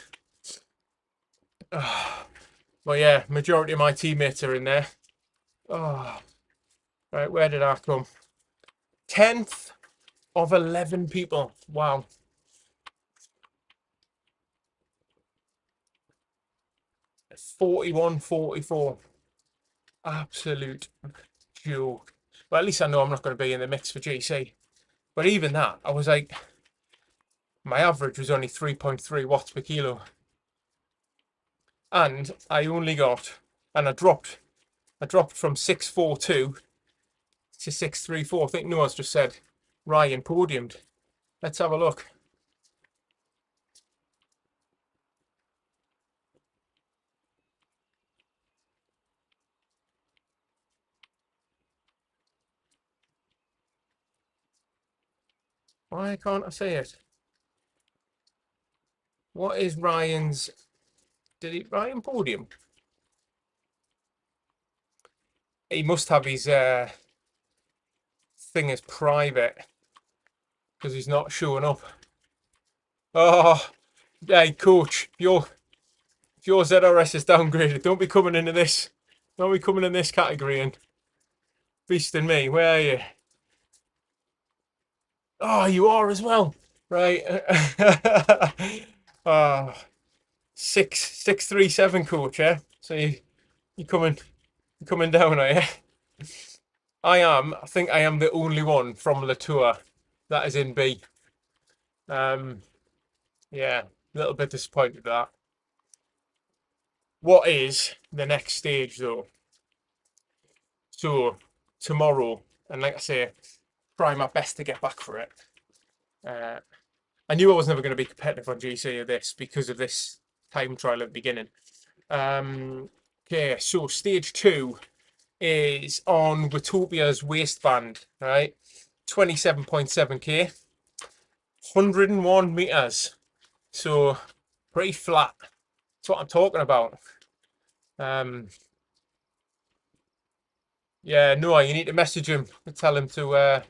Well, yeah, majority of my teammates are in there. Oh, right, where did I come? 10th of 11 people. Wow. 41-44. Absolute joke. Well, at least I know I'm not going to be in the mix for GC. But even that, I was like, my average was only 3.3 watts per kilo. And I only got, and I dropped from 642 to 634. I think Noah's just said Ryan podiumed. Let's have a look. Why can't I see it? What is Ryan's? Did Ryan podium? He must have his thing as private because he's not showing up. Oh, hey coach, if your ZRS is downgraded, don't be coming into this. Don't be coming in this category and feasting me. Where are you? Oh, you are as well, right? Oh, 637 coach, yeah. So you coming down, are you? I think I am the only one from La Tour that is in B. Yeah, a little bit disappointed with that. What is the next stage though? So tomorrow, and like I say, try my best to get back for it. I knew I was never going to be competitive on GC of this because of this time trial at the beginning. Okay, so stage 2 is on Watopia's waistband, right? 27.7k, 101 meters. So pretty flat. That's what I'm talking about. Yeah, Noah, you need to message him and tell him to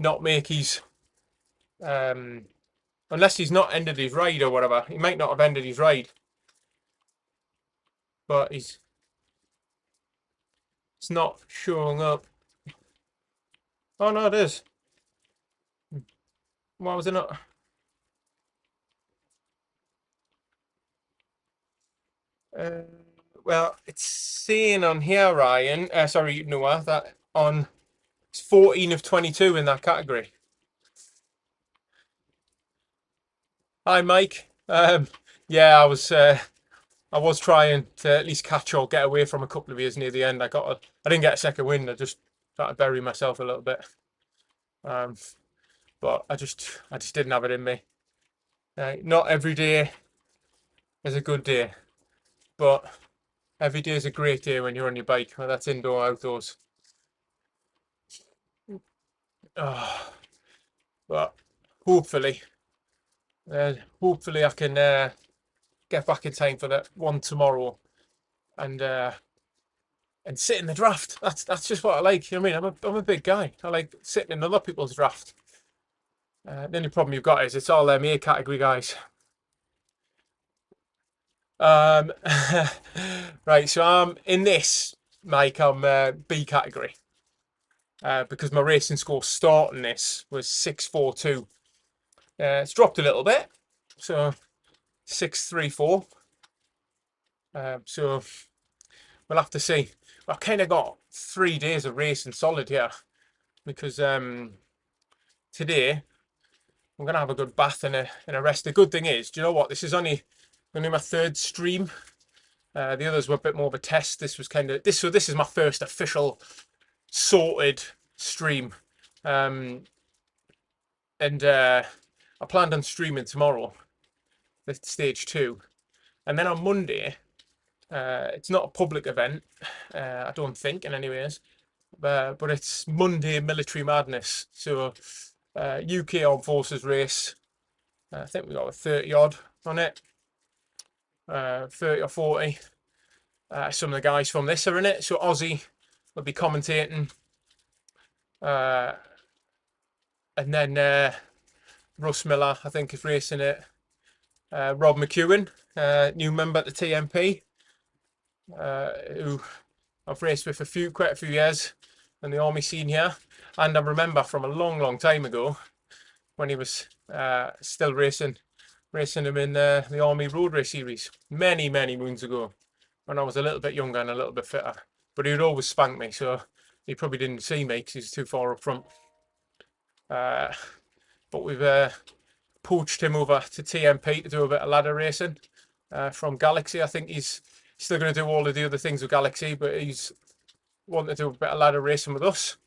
not make his unless he's not ended his ride or whatever. He might not have ended his ride, but it's not showing up. Oh no, it is. Why was it not? Well, it's saying on here, Ryan. Sorry, Noah, that on it's 14 of 22 in that category. Hi, Mike. Yeah, I was trying to at least catch or get away from a couple of years near the end. I didn't get a second win. I just tried to bury myself a little bit. But I just didn't have it in me. Not every day is a good day, but every day is a great day when you're on your bike. Well, that's indoor, outdoors. But hopefully I can get back in time for that one tomorrow and sit in the draft. That's just what I like. You know what I mean? I'm a big guy. I like sitting in other people's draft. The only problem you've got is it's all them A category guys. Right, so I'm in this, Mike. I'm B category. because my racing score starting this was 6:42. It's dropped a little bit, so 6:34. So we'll have to see. I've kind of got 3 days of racing solid here, because today I'm gonna have a good bath and a rest. The good thing is, do you know what? This is only my 3rd stream. The others were a bit more of a test. This was kind of this. So this is my first official sorted stream, and I planned on streaming tomorrow, the stage 2, and then on Monday. It's not a public event, I don't think, in any ways, but it's Monday Military Madness. So UK Armed Forces race. I think we got a 30 odd on it, 30 or 40. Some of the guys from this are in it. So Ozzy will be commentating, and then Russ Miller, I think, is racing it. Rob McEwen, new member to TMP, who I've raced with quite a few years in the army scene here, and I remember from a long time ago when he was still racing him in the Army Road Race Series many moons ago, when I was a little bit younger and a little bit fitter. But he would always spank me, so he probably didn't see me because he's too far up front. But we've poached him over to TMP to do a bit of ladder racing from Galaxy. I think he's still going to do all of the other things with Galaxy, but he's wanting to do a bit of ladder racing with us.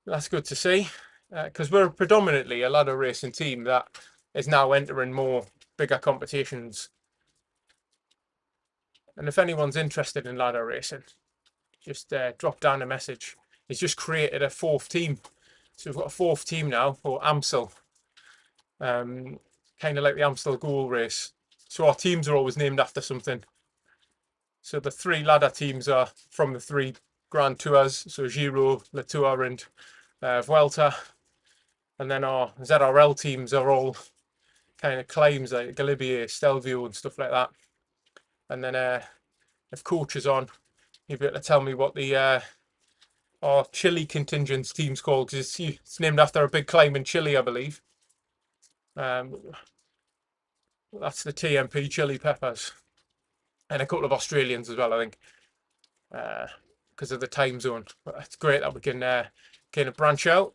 That's good to see, because we're predominantly a ladder racing team that is now entering more bigger competitions. And if anyone's interested in ladder racing, just drop down a message. He's just created a 4th team. So we've got a 4th team now for Amstel. Kind of like the Amstel Goal Race. So our teams are always named after something. So the 3 ladder teams are from the 3 Grand Tours. So Giro, La Tour and Vuelta. And then our ZRL teams are all kind of claims like Galibier, Stelvio and stuff like that. And then if Coach is on, he'll be able to tell me what the our Chile contingent's team's called, because it's named after a big claim in Chile, I believe. That's the TMP Chili Peppers, and a couple of Australians as well, I think, because of the time zone. But it's great that we can kind of branch out.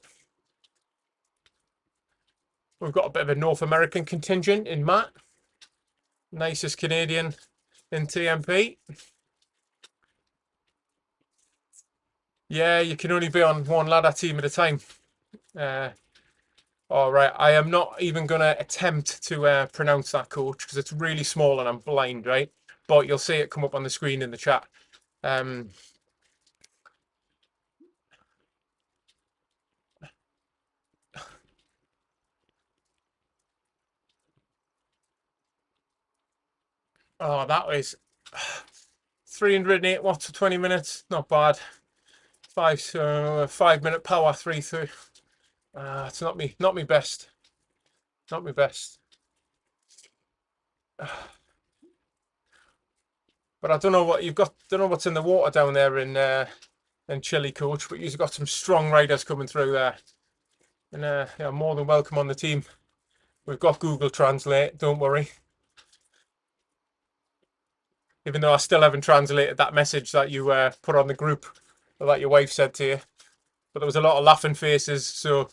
We've got a bit of a North American contingent in Matt, nicest Canadian in TMP. Yeah, you can only be on one ladder team at a time. All right, I am not even going to attempt to pronounce that, Coach, because it's really small and I'm blind, right? But you'll see it come up on the screen in the chat. Oh, that was 308 watts for 20 minutes. Not bad. 5-minute power 3-3. It's not me best. Not me best. But I don't know what you've got. Don't know what's in the water down there in Chile, Coach. But you've got some strong riders coming through there, and yeah, more than welcome on the team. We've got Google Translate. Don't worry. Even though I still haven't translated that message that you put on the group, or that your wife said to you. But there was a lot of laughing faces, so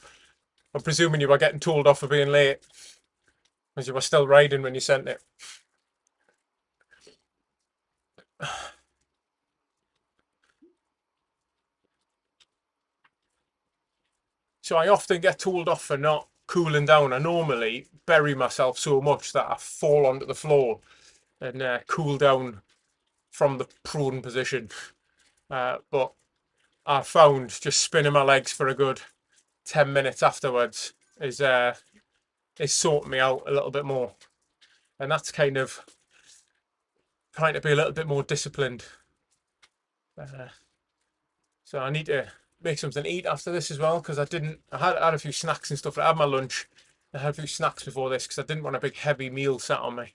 I'm presuming you were getting told off for being late, as you were still riding when you sent it. So I often get told off for not cooling down. I normally bury myself so much that I fall onto the floor and cool down from the prone position. But I found just spinning my legs for a good 10 minutes afterwards is sorting me out a little bit more. And that's kind of trying to be a little bit more disciplined. So I need to make something to eat after this as well, because I had a few snacks and stuff. I had my lunch. I had a few snacks before this because I didn't want a big heavy meal sat on me.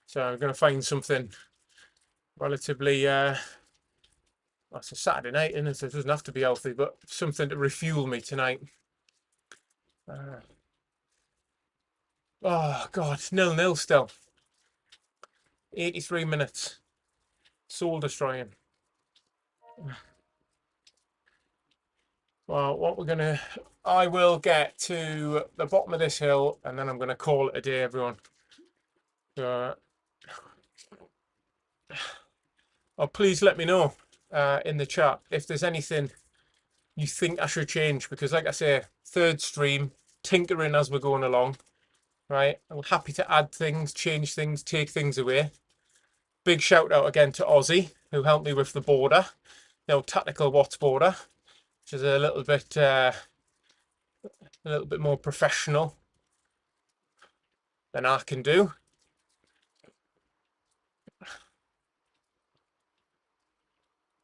So I'm going to find something relatively it's a Saturday night, isn't it? So it doesn't have to be healthy, but something to refuel me tonight. Oh God, 0-0 still. 83 minutes. Soul destroying. Well, I will get to the bottom of this hill and then I'm gonna call it a day, everyone. Oh, please let me know in the chat if there's anything you think I should change, because like I say, third stream, tinkering as we're going along, right? I'm happy to add things, change things, take things away. Big shout out again to Ozzy, who helped me with the border, tactical watts border, which is a little bit more professional than I can do.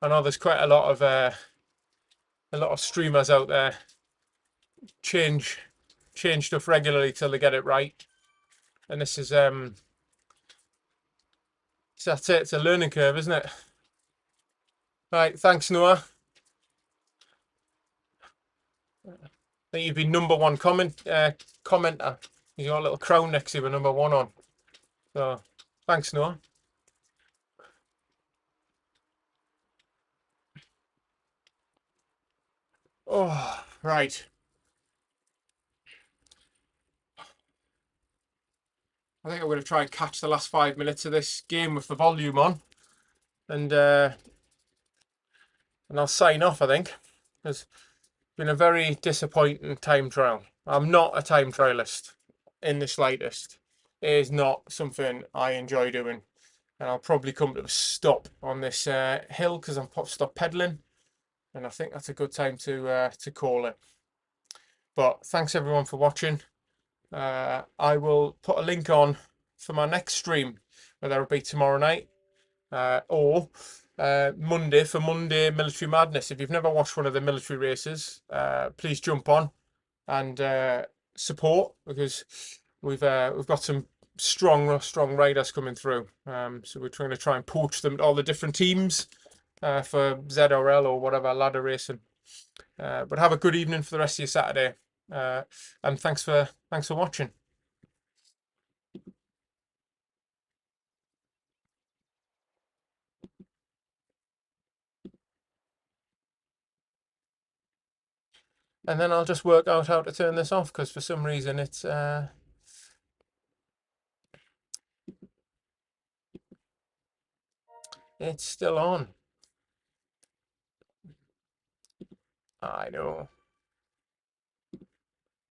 I know there's quite a lot of streamers out there change stuff regularly till they get it right, and this is so that's it. It's a learning curve, isn't it? Right, thanks Noah. I think you've been #1 commenter. You got a little crown next to you with #1 on. So thanks Noah. Oh, right. I think I'm going to try and catch the last 5 minutes of this game with the volume on, and I'll sign off. I think it's been a very disappointing time trial. I'm not a time trialist in the slightest. It is not something I enjoy doing, and I'll probably come to a stop on this hill because I'm stop pedaling, and I think that's a good time to call it. But thanks everyone for watching. I will put a link on for my next stream, whether it'll be tomorrow night or Monday for Monday Military Madness. If you've never watched one of the military races, please jump on and support, because we've got some strong riders coming through. So we're trying to try and poach them to all the different teams for ZRL or whatever ladder racing. But have a good evening for the rest of your Saturday, and thanks for watching. And then I'll just work out how to turn this off, because for some reason it's still on. I know.